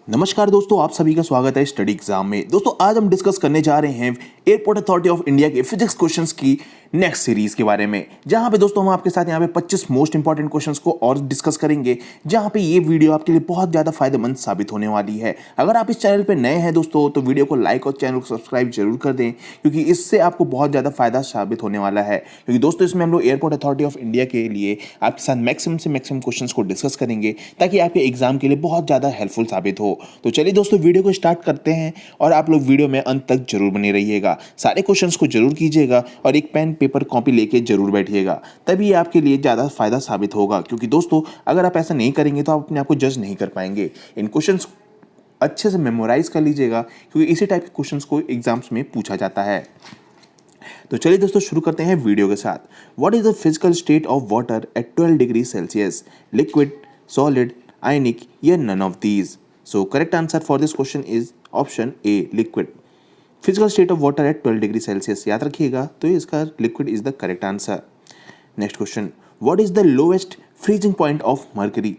नमस्कार दोस्तों, आप सभी का स्वागत है स्टडी एग्जाम में। दोस्तों आज हम डिस्कस करने जा रहे हैं एयरपोर्ट अथॉरिटी ऑफ इंडिया के फिजिक्स क्वेश्चंस की नेक्स्ट सीरीज के बारे में, जहां पे दोस्तों हम आपके साथ यहां पे 25 मोस्ट इंपॉर्टेंट क्वेश्चंस को और डिस्कस करेंगे, जहां पे ये वीडियो आपके लिए बहुत ज़्यादा फायदेमंद साबित होने वाली है। अगर आप इस चैनल पर नए हैं दोस्तों तो वीडियो को लाइक और चैनल को सब्सक्राइब जरूर कर दें, क्योंकि इससे आपको बहुत ज़्यादा फायदा साबित होने वाला है। क्योंकि दोस्तों इसमें हम लोग एयरपोर्ट अथॉरिटी ऑफ इंडिया के लिए आपके साथ मैक्सिमम से मैक्सिमम क्वेश्चंस को डिस्कस करेंगे, ताकि आपके एग्जाम के लिए बहुत ज़्यादा हेल्पफुल साबित हो। तो चलिए दोस्तों वीडियो को स्टार्ट करते हैं, और आप लोग वीडियो में अंत तक जरूर बने रहिएगा। सारे क्वेश्चंस को जरूर कीजिएगा और एक पेन पेपर कॉपी लेके जरूर बैठिएगा, तभी आपके लिए ज़्यादा फायदा साबित होगा। क्योंकि दोस्तों अगर आप ऐसा नहीं करेंगे तो आप अपने आप को जज नहीं कर पाएंगे। इन क्वेश्चंस अच्छे से मेमोराइज कर लीजिएगा, क्योंकि इसी टाइप के क्वेश्चंस को एग्जाम्स में पूछा जाता है। तो चलिए दोस्तों शुरू करते हैं वीडियो के साथ। What is the physical state of water at 12 degree Celsius? Liquid, solid, ionic या none of these? So correct answer for this question is option A, liquid. Physical state of water at 12 degree Celsius, याद रखिएगा, तो इसका liquid is the correct answer. Next question. What is the lowest freezing point of mercury?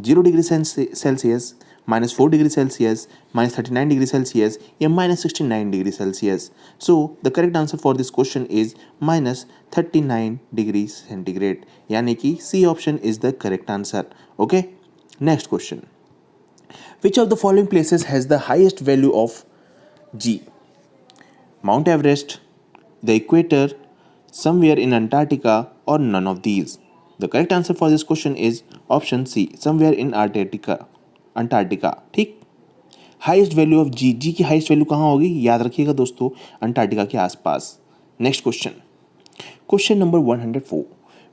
0 degree Celsius, -4 degree Celsius, -39 degree Celsius या -69 degree Celsius? So the correct answer for this question is -39 degree centigrade, यानी कि C option is the correct answer. Okay. Next question. Which of the following places has the highest value of G? Mount Everest, the equator, somewhere in Antarctica, or none of these? The correct answer for this question is option C, somewhere in Antarctica. ठीक, highest value of जी, जी की highest value कहाँ होगी? याद रखिएगा दोस्तों, Antarctica के आसपास। Next question, question number 104.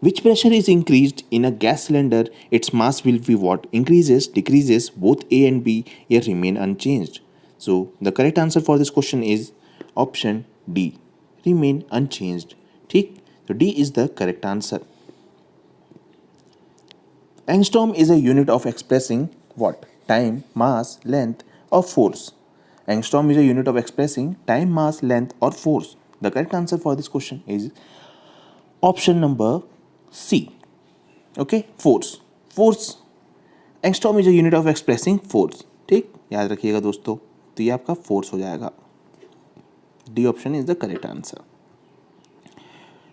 Which pressure is increased in a gas cylinder? Its mass will be what? Increases, decreases, both A and B, or remain unchanged? So the correct answer for this question is option D, remain unchanged. ठीक, so D is the correct answer. Angstrom is a unit of expressing what? Time, mass, length, or force? Angstrom is a unit of expressing time, mass, length, or force. The correct answer for this question is option number C. Okay, force. Force. Angstrom is a unit of expressing force. ठीक, याद रखिएगा दोस्तों, तो ये आपका force हो जाएगा। D option is the correct answer.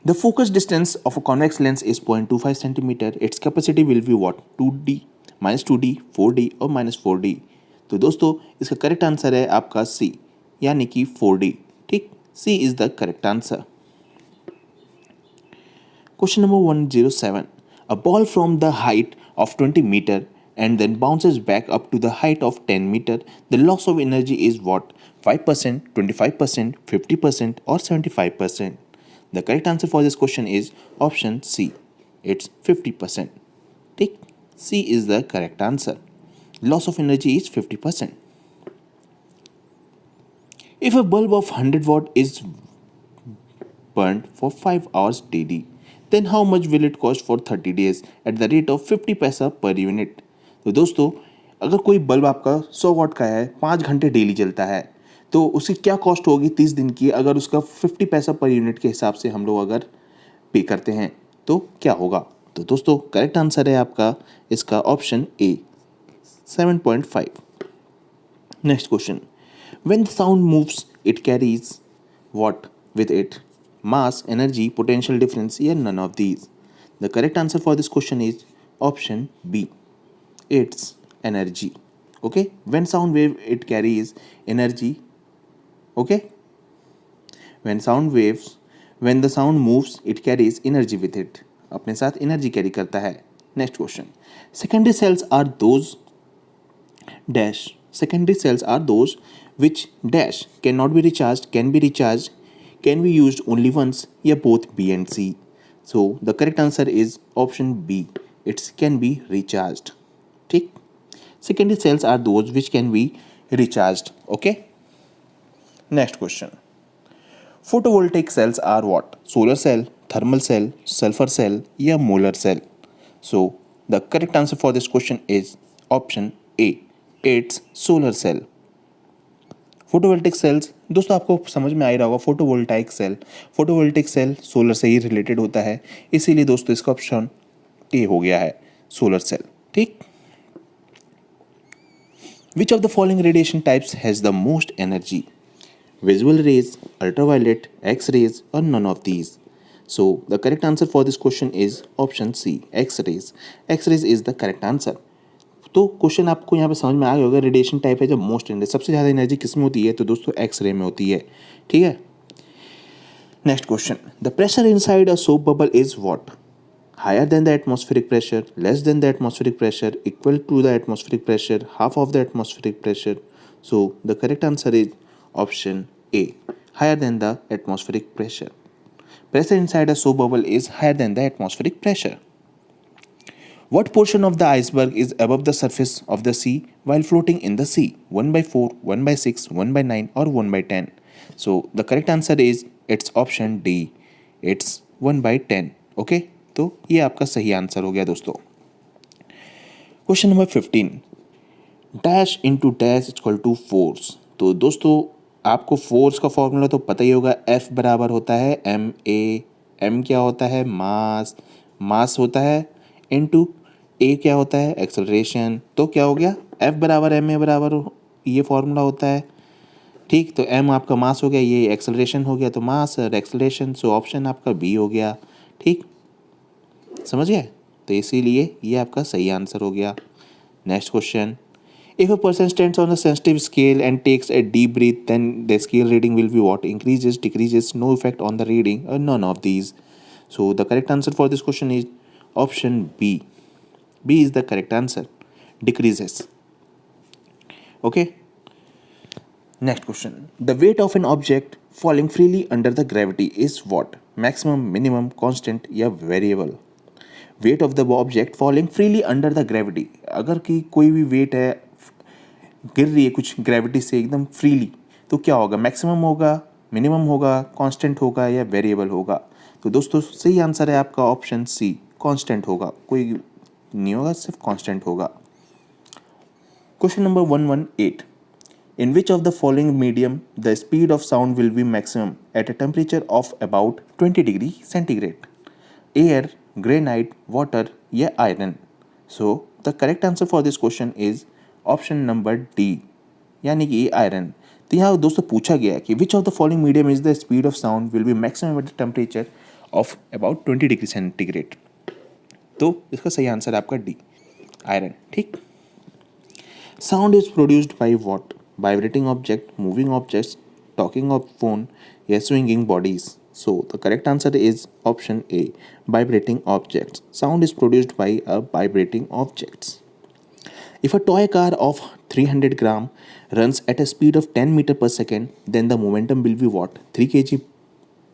The focus distance of a convex lens is 0.25 centimeter. Its capacity will be what? 2D, -2D, 4D और -4D. तो दोस्तों इसका करेक्ट आंसर है आपका C, यानी कि 4D. ठीक, C is the correct answer. Question number 107. A ball from the height of 20 meter and then bounces back up to the height of 10 meter. The loss of energy is what? 5%, 25%, 50% or 75%? The correct answer for this question is option C. It's 50%. ठीक, C is the correct answer. Loss of energy is 50%. If a bulb of 100 watt is burned for 5 hours daily, then how much will it cost for 30 days at the rate of 50 पैसा per unit? तो दोस्तों अगर कोई bulb आपका 100 वाट का है, 5 घंटे daily जलता है, तो उसकी क्या कॉस्ट होगी 30 दिन की? अगर उसका 50 पैसा पर यूनिट के हिसाब से हम लोग अगर पे करते हैं तो क्या होगा? तो दोस्तों करेक्ट आंसर है आपका इसका option A, 7.5. Next question. When the sound moves, it carries what with it? Mass, energy, potential difference, या none of these? The correct answer for this question is option B. It's energy. Okay. When sound wave it carries energy. Okay. When the sound moves it carries energy with it. अपने साथ energy carry करता है. Next question. Secondary cells are those dash. Secondary cells are those which dash cannot be recharged, can be recharged, can be used only once, या both B and C? So the correct answer is option B. It can be recharged. ठीक, secondary cells are those which can be recharged. Okay. Next question. Photovoltaic cells are what? Solar cell, thermal cell, sulfur cell या molar cell? So the correct answer for this question is option A. It's solar cell. Photovoltaic sales दोस्तों आपको समझ में आ ही रहा होगा, photovoltaic cell solar से ही related होता है, इसीलिए दोस्तों इसका ऑप्शन ए हो गया है, सोलर सेल. ठीक, Which of the following radiation types has the most energy? Visual rays, ultraviolet, X-rays, or none of these? So the correct answer for this question is option C, X-rays. X-rays is the correct answer. तो question आपको यहाँ पे समझ में आ गया होगा, radiation type है जो मोस्ट एनर्जी, सबसे ज़्यादा एनर्जी किस में होती है, तो दोस्तों एक्सरे में होती है, ठीक है। Next question, the pressure inside a soap bubble is what? Higher than the atmospheric pressure, less than the atmospheric pressure, equal to the atmospheric pressure, half of the atmospheric pressure? So the correct answer is option A, higher than the atmospheric pressure. Pressure inside a soap bubble is higher than the atmospheric pressure. What portion of the iceberg is above the surface of the sea while floating in the sea? 1 by 4, 1 by 6, 1 by 9 or 1 by 10? So the correct answer is it's option D. It's 1 by 10. Okay? तो ये आपका सही answer हो गया दोस्तों। Question number 15, dash into dash equal to force. तो दोस्तों आपको फोर्स का फॉर्मूला तो पता ही होगा, F बराबर होता है ma, m क्या होता है मास, मास होता है इनटू a क्या होता है एक्सेलरेशन। तो क्या हो गया, F बराबर ma बराबर ये फॉर्मूला होता है, ठीक। तो m आपका मास हो गया, ये एक्सेलरेशन हो गया, तो मास और एक्सेलरेशन, सो ऑप्शन आपका बी हो गया, ठीक, समझ गए। तो इसीलिए ये आपका सही आंसर हो गया। Next question, if a person stands on a sensitive scale and takes a deep breath, then the scale reading will be what? Increases, decreases, no effect on the reading, or none of these? So the correct answer for this question is option B. B is the correct answer. Decreases. Okay. Next question. The weight of an object falling freely under the gravity is what? Maximum, minimum, constant, या variable? Weight of the object falling freely under the gravity. अगर कि कोई भी weight है, गिर रही है कुछ ग्रेविटी से एकदम फ्रीली, तो क्या होगा, मैक्सिमम होगा, मिनिमम होगा, कांस्टेंट होगा, या वेरिएबल होगा? तो दोस्तों सही आंसर है आपका ऑप्शन सी, कांस्टेंट होगा, कोई नहीं होगा, सिर्फ कांस्टेंट होगा। Question number 118, in which of the following medium the speed of sound will be maximum at a temperature of about 20 degree centigrade? Air, granite, water, या iron? So the correct answer for this question is option number D, यानी कि iron. तो यहाँ दोस्तों पूछा गया है कि which of the following medium is the speed of sound will be maximum at the temperature of about 20 degree centigrade. तो इसका सही आंसर आपका डी, आयरन, ठीक। Sound is produced by what? Vibrating object, moving objects, talking of phone, या swinging bodies? So the correct answer is option A, vibrating objects. Sound is produced by a vibrating objects. If a toy car of 300 gram runs at a speed of 10 meter per second, then the momentum will be what? 3 kg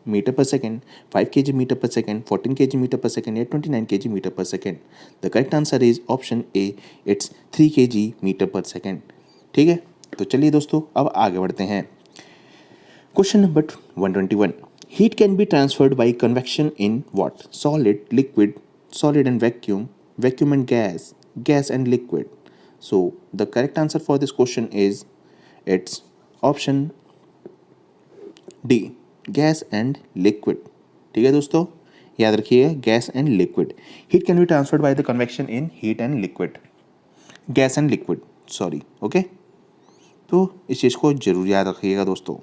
meter per second, 5 kg meter per second, 14 kg meter per second, या 29 kg meter per second? The correct answer is option A, it's 3 kg meter per second. ठीक है, तो चलिए दोस्तों अब आगे बढ़ते हैं। Question number 121, heat can be transferred by convection in what? Solid, liquid, solid and vacuum, vacuum and gas, gas and liquid? So the correct answer for this question is it's option D, gas and liquid. ठीक है दोस्तों, याद रखिएगा, gas and liquid. Heat can be transferred by the convection in heat and liquid, gas and liquid, sorry, okay. तो इस चीज़ को जरूर याद रखिएगा दोस्तों।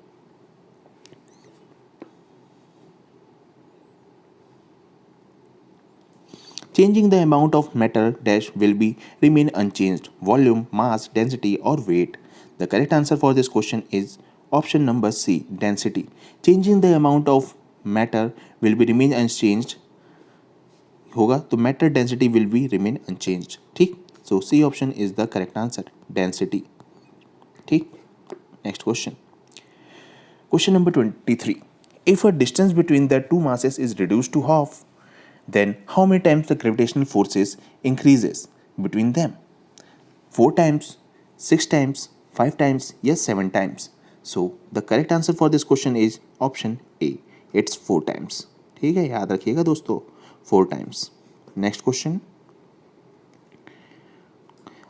Changing the amount of matter dash will be remain unchanged. Volume, mass, density or weight? The correct answer for this question is option number C, density. Changing the amount of matter will be remain unchanged होगा, तो matter density will be remain unchanged, ठीक। So C option is the correct answer, density, ठीक। Next question. Question number 23. If a distance between the two masses is reduced to half, then how many times the gravitational forces increases between them? 4 times, 6 times, 5 times, yes 7 times? So the correct answer for this question is option A, it's 4 times, ठीक है, याद रखिएगा दोस्तों, 4 times. Next question.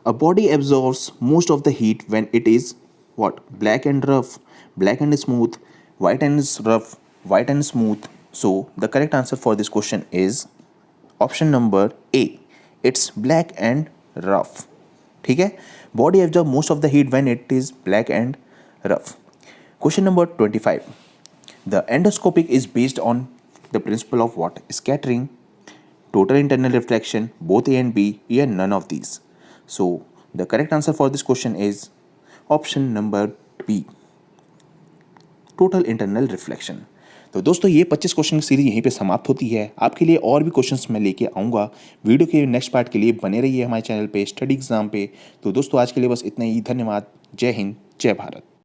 A body absorbs most of the heat when it is what? Black and rough, black and smooth, white and rough, white and smooth? So the correct answer for this question is option number A, it's black and rough. ठीक है, body absorb most of the heat when it is black and rough. Question number 25, the endoscopic is based on the principle of what? Scattering, total internal reflection, both A and B, या none of these? So the correct answer for this question is option number B, total internal reflection। तो दोस्तों ये 25 question की series यहीं पे समाप्त होती है। आपके लिए और भी क्वेश्चंस मैं लेके आऊँगा। वीडियो के नेक्स्ट पार्ट के लिए बने रहिए हमारे चैनल पे स्टडी एग्जाम पे। तो दोस्तों आज के लिए बस इतना ही। धन्यवाद। जय हिंद, जय भारत।